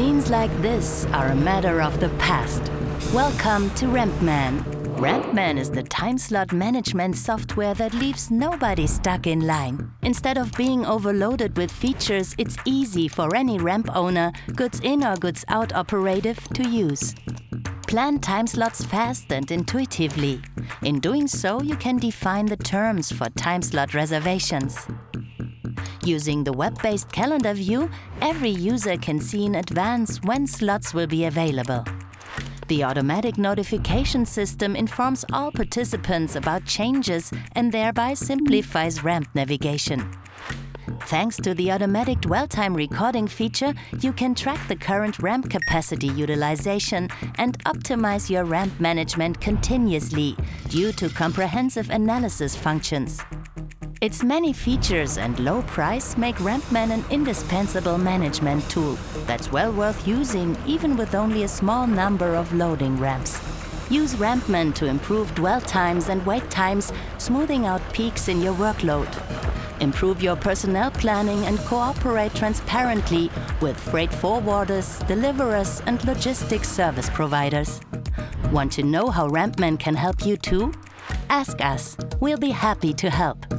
Scenes like this are a matter of the past. Welcome to RampMan. RampMan is the time slot management software that leaves nobody stuck in line. Instead of being overloaded with features, it's easy for any ramp owner, goods in or goods out operative, to use. Plan time slots fast and intuitively. In doing so, you can define the terms for time slot reservations. Using the web-based calendar view, every user can see in advance when slots will be available. The automatic notification system informs all participants about changes and thereby simplifies ramp navigation. Thanks to the automatic dwell time recording feature, you can track the current ramp capacity utilization and optimize your ramp management continuously due to comprehensive analysis functions. Its many features and low price make RampMan an indispensable management tool that's well worth using even with only a small number of loading ramps. Use RampMan to improve dwell times and wait times, smoothing out peaks in your workload. Improve your personnel planning and cooperate transparently with freight forwarders, deliverers, and logistics service providers. Want to know how RampMan can help you too? Ask us. We'll be happy to help.